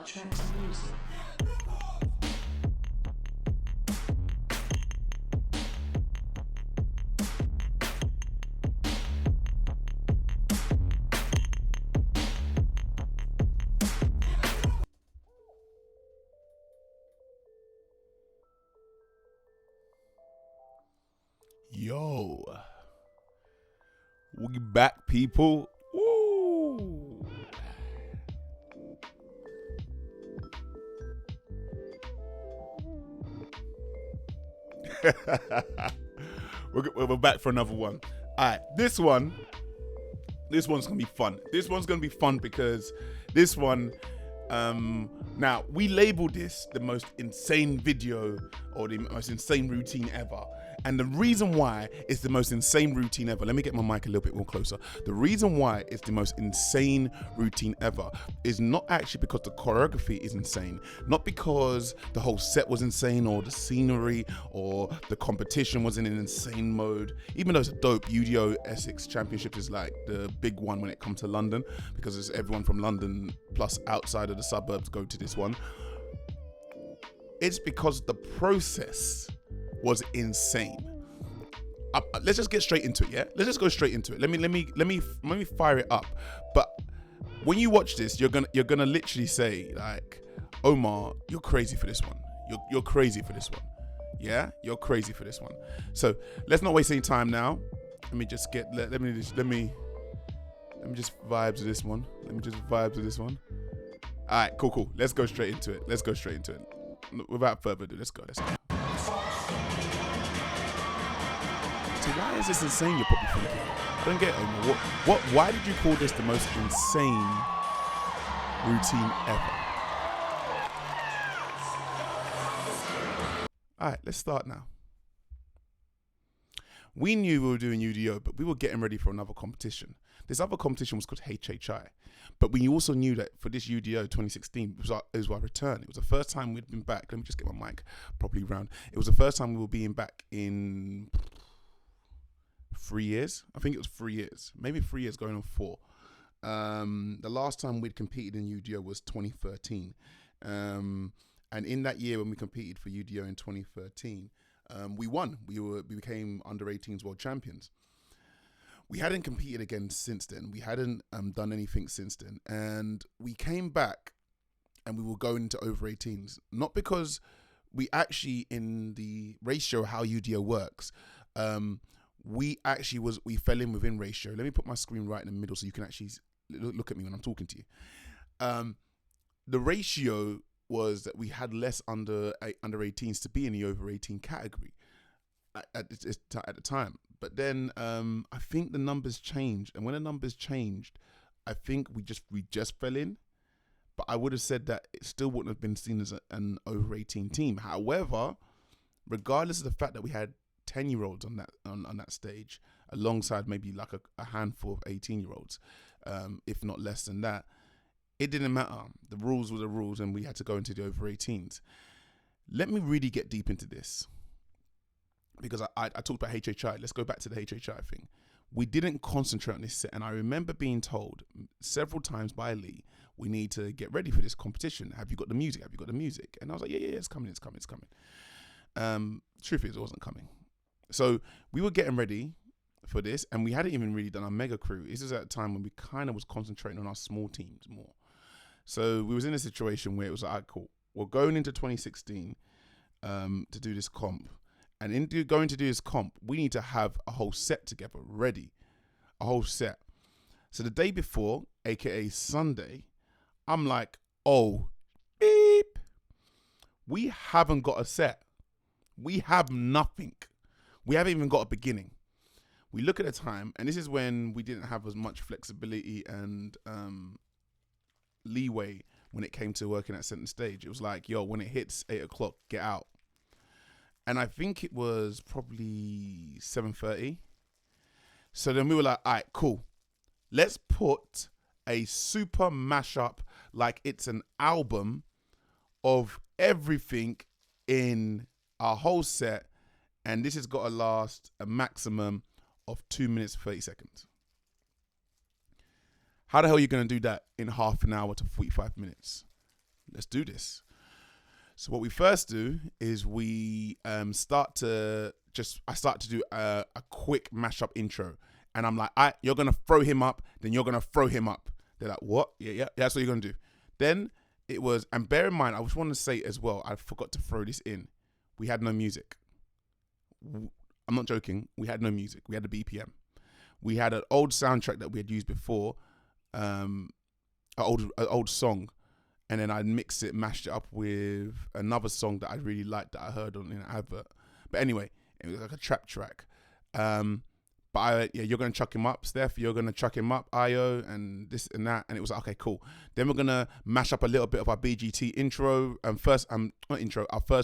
what attracts music. Yo, we back, people. Woo. We're back for another one. All right, this one's gonna be fun. This one's gonna be fun because this one, now we labeled this the most insane video or the most insane routine ever. And the reason why it's the most insane routine ever, let me get my mic a little bit more closer. The reason why it's the most insane routine ever is not actually because the choreography is insane, not because the whole set was insane or the scenery or the competition was in an insane mode, even though it's a dope. UDO Essex Championship is like the big one when it comes to London, because it's everyone from London plus outside of the suburbs go to this one. It's because the process was insane. Let's just get straight into it, yeah? Let's just go straight into it. Let me fire it up. But when you watch this, you're gonna literally say, like, Omar, you're crazy for this one. You're crazy for this one. Yeah? You're crazy for this one. So let's not waste any time now. Let me just vibe to this one. Alright, cool. Let's go straight into it. Without further ado, let's go. So why is this insane, you're probably thinking? I don't get it. Why did you call this the most insane routine ever? Alright, let's start now. We knew we were doing UDO, but we were getting ready for another competition. This other competition was called HHI. But we also knew that for this UDO 2016, it was our return. It was the first time we'd been back. Let me just get my mic properly round. It was the first time we were being back in 3 years. I think it was 3 years. Maybe 3 years going on 4. The last time we'd competed in UDO was 2013. And in that year when we competed for UDO in 2013, we won. We became under-18s world champions. We hadn't competed again since then. We hadn't done anything since then. And we came back and we were going into over-18s. Not because we actually, in the ratio, how UDO works, we fell in within ratio. Let me put my screen right in the middle so you can actually look at me when I'm talking to you. The ratio was that we had less under 18s to be in the over 18 category at the time. But then I think the numbers changed, and when the numbers changed, I think we just fell in. But I would have said that it still wouldn't have been seen as an over 18 team. However, regardless of the fact that we had 10-year-olds on that stage, alongside maybe like a handful of 18-year-olds, if not less than that, it didn't matter. The rules were the rules, and we had to go into the over 18s. Let me really get deep into this, because I talked about HHI. Let's go back to the HHI thing. We didn't concentrate on this set, and I remember being told several times by Lee, we need to get ready for this competition. Have you got the music? And I was like, yeah, it's coming. Truth is, it wasn't coming. So we were getting ready for this, and we hadn't even really done our mega crew. This is at a time when we kind of was concentrating on our small teams more. So we was in a situation where it was like, cool, we're going into 2016 to do this comp. And in going to do this comp, we need to have a whole set together, ready. A whole set. So the day before, aka Sunday, I'm like, oh, beep. We haven't got a set. We have nothing. We haven't even got a beginning. We look at the time, and this is when we didn't have as much flexibility and leeway when it came to working at Centre Stage. It was like, yo, when it hits 8 o'clock, get out. And I think it was probably 7:30. So then we were like, all right, cool. Let's put a super mashup, like it's an album of everything in our whole set. And this has got to last a maximum of 2 minutes, 30 seconds. How the hell are you going to do that in half an hour to 45 minutes? let's do this. So what we first do is we start to do a quick mashup intro. And I'm like, all right, you're going to throw him up, then you're going to throw him up. They're like, what? Yeah, that's what you're going to do. Then it was, and bear in mind, I just want to say as well, I forgot to throw this in. We had no music. I'm not joking. We had no music. We had the BPM. We had an old soundtrack that we had used before, an old song. And then I'd mixed it, mashed it up with another song that I really liked that I heard on an advert. But anyway, it was like a trap track. You're going to chuck him up, Steph. You're going to chuck him up, Io, and this and that. And it was like, okay, cool. Then we're going to mash up a little bit of our BGT intro. Our first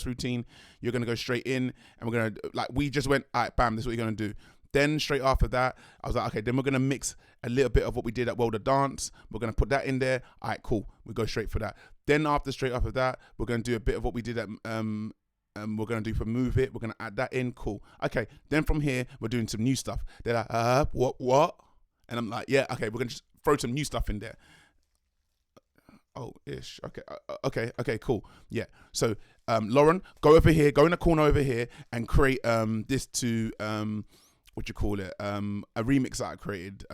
routine. You're going to go straight in. And we're going to, we just went, all right, bam, this is what you're going to do. Then straight after that, I was like, okay, then we're going to mix a little bit of what we did at World of Dance. We're going to put that in there. All right, cool. We go straight for that. Then straight after that, we're going to do a bit of what we did at, we're going to do for Move It. We're going to add that in. Cool. Okay. Then from here, we're doing some new stuff. They're like, what? And I'm like, yeah, okay, we're going to just throw some new stuff in there. Oh, ish. Okay. Okay, cool. Yeah. So, Lauren, go over here, go in the corner over here and create this to, a remix that I created,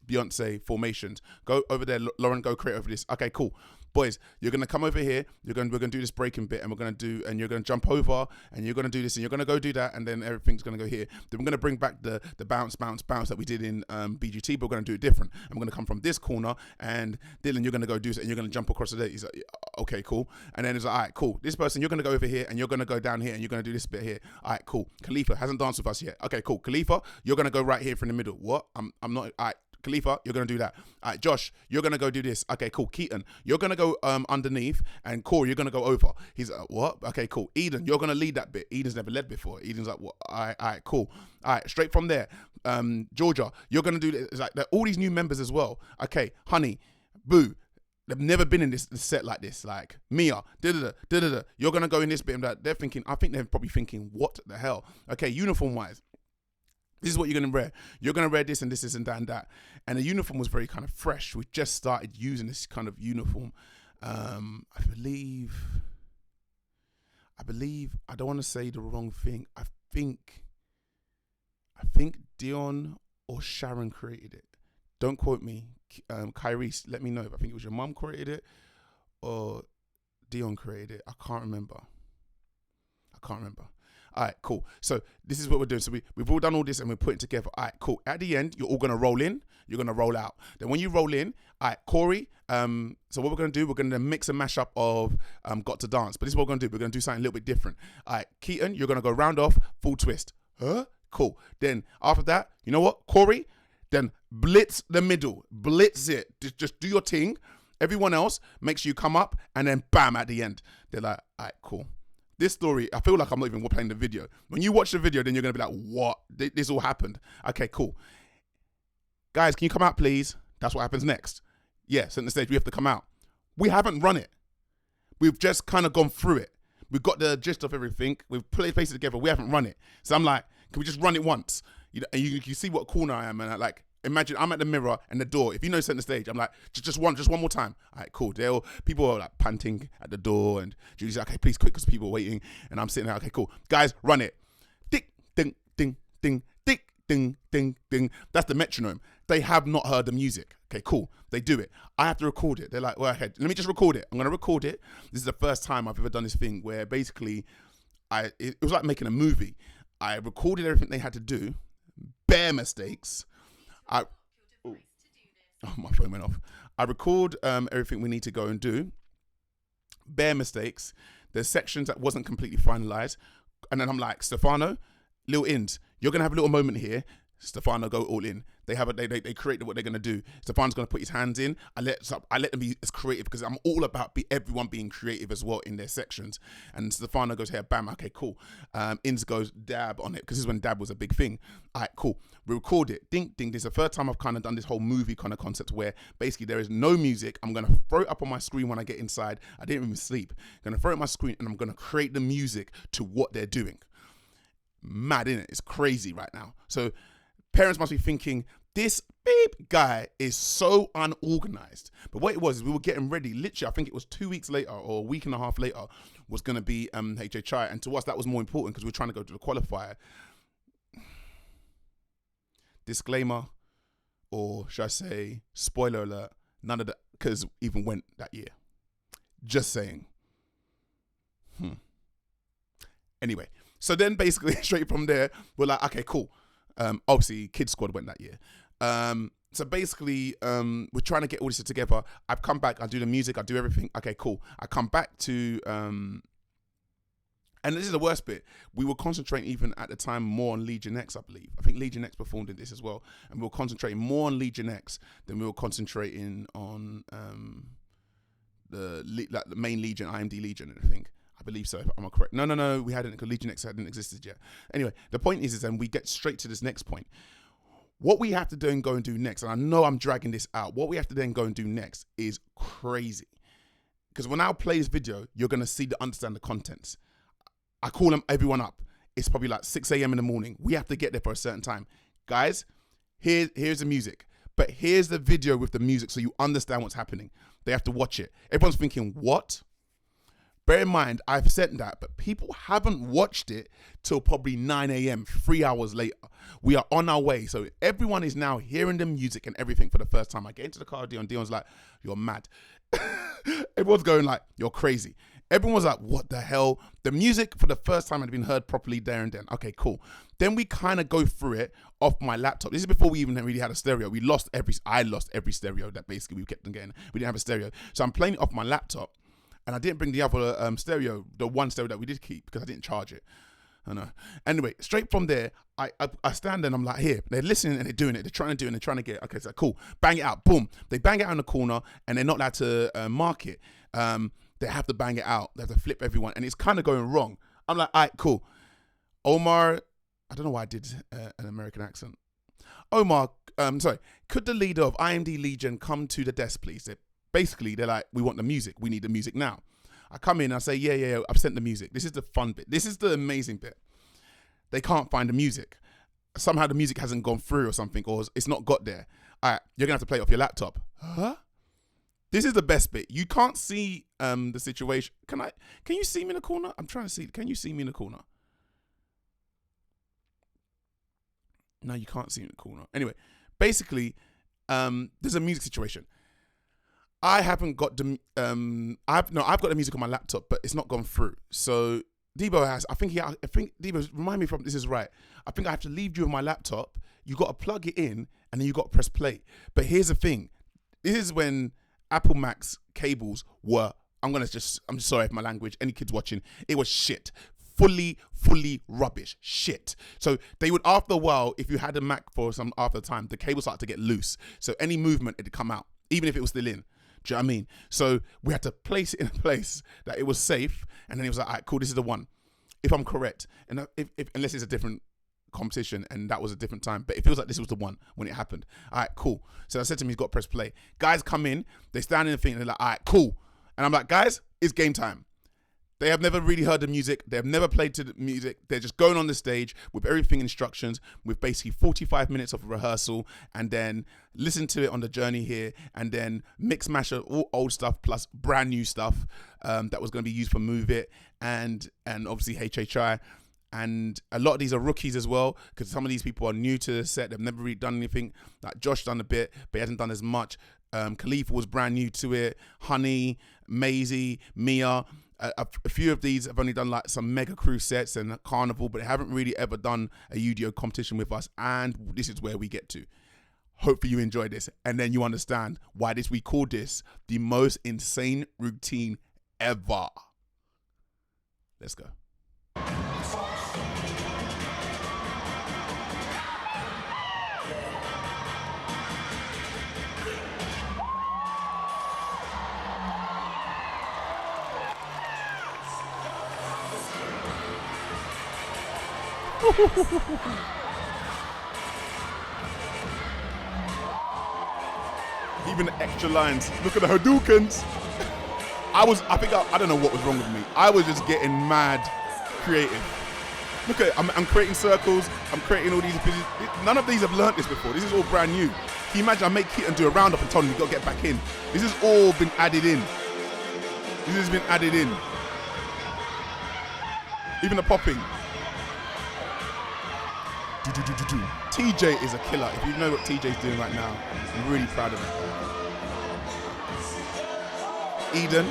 Beyonce Formations. Go over there, Lauren, go create over this. Okay, cool. Boys, you're going to come over here. We're going to do this breaking bit and and you're going to jump over and you're going to do this and you're going to go do that and then everything's going to go here. Then we're going to bring back the bounce that we did in BGT, but we're going to do it different. And we're going to come from this corner and Dylan, you're going to go do this and you're going to jump across the. He's like, okay, cool. And then it's like, all right, cool. This person, you're going to go over here and you're going to go down here and you're going to do this bit here. All right, cool. Khalifa hasn't danced with us yet. Okay, cool. Khalifa, you're going to go right here from the middle. What? I'm not, all right. Khalifa, you're going to do that. All right, Josh, you're going to go do this. Okay, cool. Keaton, you're going to go underneath. And Corey, you're going to go over. He's like, what? Okay, cool. Eden, you're going to lead that bit. Eden's never led before. Eden's like, what? All right, cool. All right, straight from there. Georgia, you're going to do this. It's like, all these new members as well. Okay, Honey, Boo, they've never been in this set like this. Like, Mia, da-da-da. You're going to go in this bit. And they're thinking, I think they're probably thinking, what the hell? Okay, uniform-wise. This is what you're going to wear. You're going to wear this and this and that and that. And the uniform was very kind of fresh. We just started using this kind of uniform. I believe, I don't want to say the wrong thing. I think Dion or Sharon created it. Don't quote me. Kyrie, let me know if I think it was your mum created it or Dion created it. I can't remember. All right, cool. So this is what we're doing. So we've all done all this and we're putting together. All right, cool. At the end, you're all going to roll in. You're going to roll out. Then when you roll in, all right, Corey, so what we're going to do, we're going to mix and mash up of Got to Dance. But this is what we're going to do. We're going to do something a little bit different. All right, Keaton, you're going to go round off, full twist. Huh? Cool. Then after that, you know what? Corey, then blitz the middle. Blitz it. Just do your thing. Everyone else, make sure you come up and then bam at the end. They're like, all right, cool. This story, I feel like I'm not even playing the video. When you watch the video, then you're going to be like, what? This all happened. Okay, cool. Guys, can you come out, please? That's what happens next. Yeah, center stage, we have to come out. We haven't run it. We've just kind of gone through it. We've got the gist of everything. We've placed it together. We haven't run it. So I'm like, can we just run it once? You know, and you see what corner I am. And I like, imagine I'm at the mirror and the door. If you know center stage, I'm like, just one more time. All right, cool. People are like panting at the door and Julie's like, okay, please quick because people are waiting. And I'm sitting there, okay, cool. Guys, run it. Tick, ding, ding, ding, tick, ding, ding, ding. That's the metronome. They have not heard the music. Okay, cool. They do it. I have to record it. They're like, well, okay, let me just record it. I'm going to record it. This is the first time I've ever done this thing where basically it was like making a movie. I recorded everything they had to do. Bare mistakes. Oh, my phone went off. I record everything we need to go and do. Bare mistakes. There's sections that wasn't completely finalized. And then I'm like, Stefano, little ins. You're going to have a little moment here. Stefano go all in. They create what they're going to do. Stefano's going to put his hands in. I let them be as creative because I'm all about everyone being creative as well in their sections. And Stefano goes here, bam, okay, cool. Ins goes dab on it because this is when dab was a big thing. All right, cool. We record it. Ding, ding. This is the first time I've kind of done this whole movie kind of concept where basically there is no music. I'm going to throw it up on my screen when I get inside. I didn't even sleep. I'm going to throw it on my screen and I'm going to create the music to what they're doing. Mad, innit? It's crazy right now. So parents must be thinking, This beep guy is so unorganized. But what it was is we were getting ready. Literally, I think it was 2 weeks later or a week and a half later was going to be HHI. And to us, that was more important because we were trying to go to the qualifier. Disclaimer, or should I say, spoiler alert, none of the because even went that year. Just saying. Anyway, so then basically straight from there, we're like, okay, cool. Obviously, Kids Squad went that year. So basically, we're trying to get all this together. I've come back, I do the music, I do everything. Okay, cool. I come back to, and this is the worst bit. We were concentrating even at the time more on Legion X, I believe. I think Legion X performed in this as well. And we were concentrating more on Legion X than we were concentrating on the main Legion, IMD Legion, I think. I believe so, if I'm correct. No, we hadn't, because Legion X hadn't existed yet. Anyway, the point is then we get straight to this next point. What we have to then go and do next, and I know I'm dragging this out, what we have to then go and do next is crazy. Because when I play this video, you're going to understand the contents. I call everyone up. It's probably like 6 a.m. in the morning. We have to get there for a certain time. Guys, here's the music. But here's the video with the music so you understand what's happening. They have to watch it. Everyone's thinking, what? Bear in mind, I've said that, but people haven't watched it till probably 9 a.m., 3 hours later. We are on our way. So everyone is now hearing the music and everything for the first time. I get into the car, Dion's like, you're mad. Everyone's going like, you're crazy. Everyone was like, what the hell? The music for the first time had been heard properly there and then. Okay, cool. Then we kind of go through it off my laptop. This is before we even really had a stereo. I lost every stereo that basically we kept on getting. We didn't have a stereo. So I'm playing it off my laptop. And I didn't bring the other stereo, the one stereo that we did keep, because I didn't charge it. I know. Anyway, straight from there, I stand there and I'm like, here. They're listening and they're doing it. They're trying to do it and they're trying to get it. Okay, so cool. Bang it out. Boom. They bang it out in the corner and they're not allowed to mark it. They have to bang it out. They have to flip everyone. And it's kind of going wrong. I'm like, all right, cool. Omar, I don't know why I did an American accent. Omar, could the leader of IMD Legion come to the desk, please? Basically, they're like, we want the music. We need the music now. I come in, I say, yeah, I've sent the music. This is the fun bit. This is the amazing bit. They can't find the music. Somehow the music hasn't gone through or something, or it's not got there. All right, you're going to have to play it off your laptop. Huh? This is the best bit. You can't see the situation. Can you see me in the corner? I'm trying to see. Can you see me in the corner? No, you can't see me in the corner. Anyway, basically, there's a music situation. I haven't got the I've got the music on my laptop, but it's not gone through. So Debo has. I think Debo, remind me if this is right. I think I have to leave you with my laptop. You got to plug it in, and then you got to press play. But here's the thing. This is when Apple Macs cables were. I'm just sorry for my language. Any kids watching, it was shit. Fully rubbish. Shit. So they would, after a while, if you had a Mac for some after time, the cable started to get loose. So any movement, it'd come out, even if it was still in. Do you know what I mean? So we had to place it in a place that it was safe. And then he was like, all right, cool, this is the one. If I'm correct. And if unless it's a different competition and that was a different time. But it feels like this was the one when it happened. All right, cool. So I said to him, he's got to press play. Guys come in, they stand in the thing and they're like, all right, cool. And I'm like, guys, it's game time. They have never really heard the music. They've never played to the music. They're just going on the stage with everything instructions, with basically 45 minutes of rehearsal, and then listen to it on the journey here, and then mix mash all old stuff plus brand new stuff that was going to be used for Move It and obviously HHI. And a lot of these are rookies as well, because some of these people are new to the set. They've never really done anything. Like Josh done a bit, but he hasn't done as much. Khalifa was brand new to it. Honey, Maisie, Mia. A few of these have only done like some mega crew sets and carnival, but they haven't really ever done a UDO competition with us. And this is where we get to. Hopefully you enjoy this, and then you understand why we call this the most insane routine ever. Let's go. Even the extra lines. Look at the Hadoukens. I don't know what was wrong with me. I was just getting mad creative. Look at it, I'm creating circles, I'm creating all these. None of these have learnt this before. This is all brand new. Can you imagine I make Keaton do a roundup and told him you got to get back in? This has all been added in. This has been added in. Even the popping. TJ is a killer. If you know what TJ's doing right now, I'm really proud of him. Eden,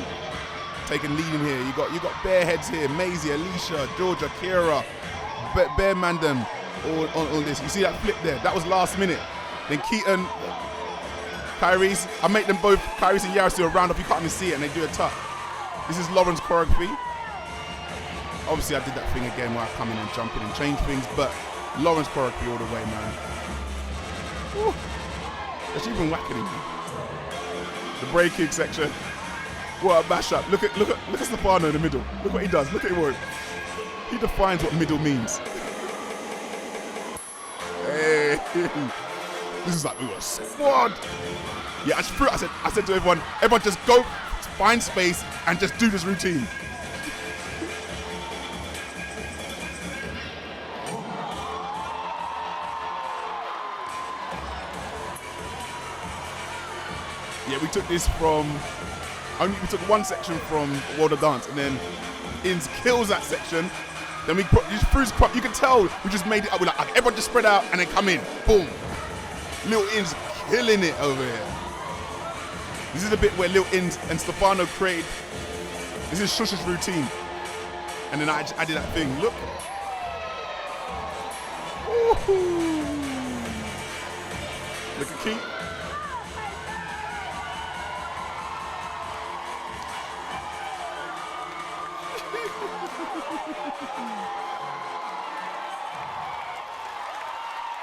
taking lead in here. You got bare heads here. Maisie, Alicia, Georgia, Kira, bare Mandem on this. You see that flip there? That was last minute. Then Keaton, Kyrie's. I make them both, Kyrie's and Yaris, do a roundup. You can't even see it, and they do a tuck. This is Lauren's choreography. Obviously, I did that thing again where I come in and jump in and change things, but Lauren's choreography all the way, man. Woo. She's even whacking him. The breaking section. What a mash up. Look at Stefano in the middle. Look what he does. Look at him. He defines what middle means. Hey. This is like we were a squad. Yeah, I said to everyone just go find space and just do this routine. Yeah, we took this from, we took one section from World of Dance, and then Inns kills that section. Then we put this fruits crop. You can tell we just made it up. We're like, everyone just spread out and then come in. Boom. Lil Inns killing it over here. This is the bit where Lil Inns and Stefano created. This is Shush's routine. And then I did that thing. Look. Woo-hoo. Look at Keith.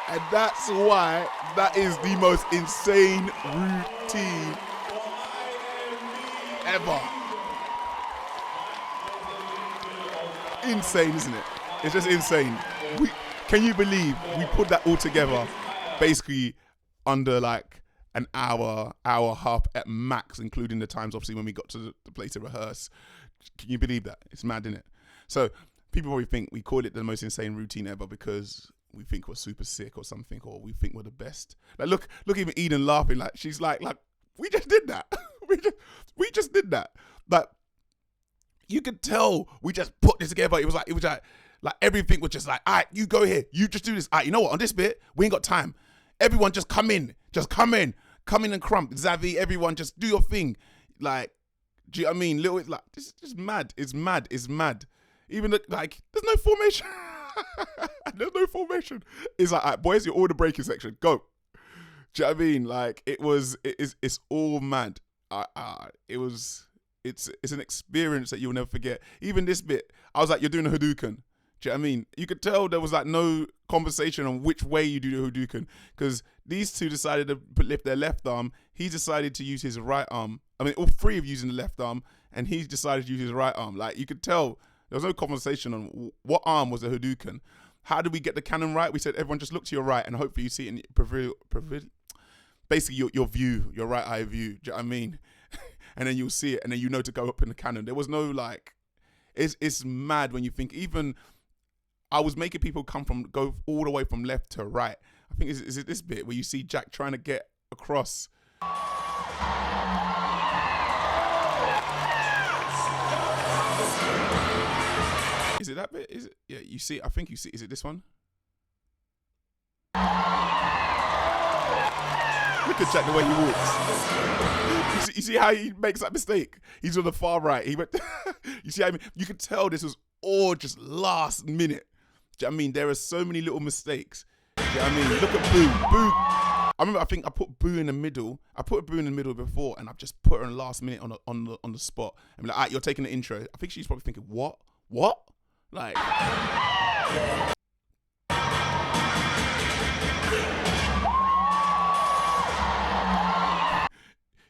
And that's why that is the most insane routine ever. Insane, isn't it? It's just insane. Can you believe we put that all together basically under like an hour, half at max, including the times obviously when we got to the place to rehearse. Can you believe that? It's mad, isn't it? So people probably think we call it the most insane routine ever because we think we're super sick or something, or we think we're the best. Like look even Eden laughing, like she's like we just did that. we just did that. Like you could tell we just put this together. It was like everything was just like, all right, you go here, you just do this. All right, you know what? On this bit, we ain't got time. Everyone just come in and crump. Zavi, everyone just do your thing. Like, do you know what I mean? Little, like this is just mad. It's mad. Even like there's no formation. There's no formation. It's like, all right, boys, you're all the breaking section. Go. Do you know what I mean? Like it's all mad. It's an experience that you'll never forget. Even this bit, I was like, you're doing a Hadouken. Do you know what I mean? You could tell there was like no conversation on which way you do the Hadouken because these two decided to lift their left arm. He decided to use his right arm. I mean, all three of using the left arm, and he decided to use his right arm. Like you could tell there was no conversation on what arm was the Hadouken. How did we get the cannon right? We said everyone just look to your right and hopefully you see it in basically your view, your right eye view. Do you know what I mean? And then you'll see it, and then you know to go up in the cannon. There was no like, it's mad when you think. Even I was making people go all the way from left to right. I think is it this bit where you see Jack trying to get across. Is it that bit? Is it? Yeah, you see. I think you see. Is it this one? Look at Jack the way he walks. You see how he makes that mistake? He's on the far right. He went. You see how you could tell this was all just last minute. Do you know what I mean? There are so many little mistakes. Do you know what I mean? Look at Boo. I think I put Boo in the middle. I put Boo in the middle before, and I've just put her in last minute on the spot. I'm like, all right, you're taking the intro. I think she's probably thinking, what? Like.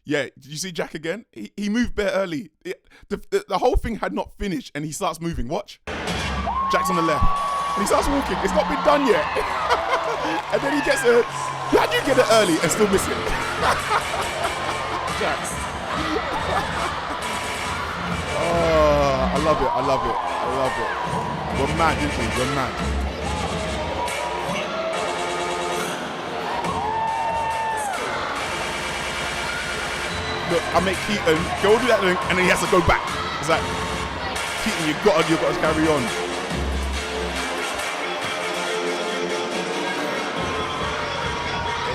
Yeah, did you see Jack again? He moved bare early. The whole thing had not finished, and he starts moving. Watch. Jack's on the left. And he starts walking. It's not been done yet. And then he gets it. How do you get it early and still miss it? Jack. Oh, I love it. I love it. I love it. We're mad, isn't we? We're mad. Look, I make Keaton go do that thing, and then he has to go back. It's like, Keaton, you've got to carry on.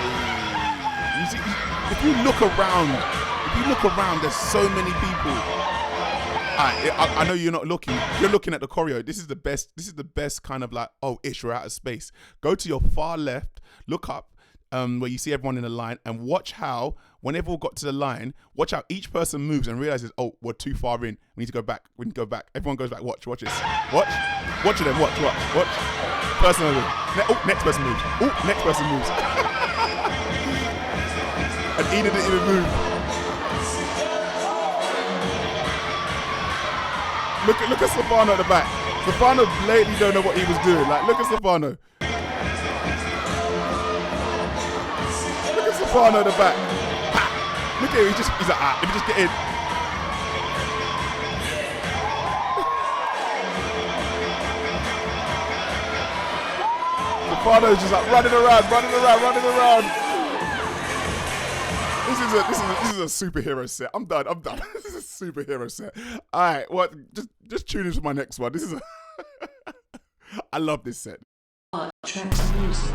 Hey. You see, if you look around, there's so many people. I know you're not looking. You're looking at the choreo. This is the best. This is the best kind of like, oh, ish, we're out of space. Go to your far left. Look up. Where you see everyone in a line, and watch how, whenever we got to the line, watch how each person moves and realizes, oh, we're too far in. We need to go back. We need to go back. Everyone goes back. Watch this. Watch them. Watch. Person over. Next person moves. Oh, next person moves. And Eden didn't even move. Look at Stefano at the back. Stefano blatantly don't know what he was doing. Like, look at Stefano. Stefano at the back. Ha! Look at him, he's like, let me just get in. Stefano's just like running around. This is a superhero set. I'm done. This is a superhero set. Alright, what? Just tune into my next one. This is I love this set. Tracks music.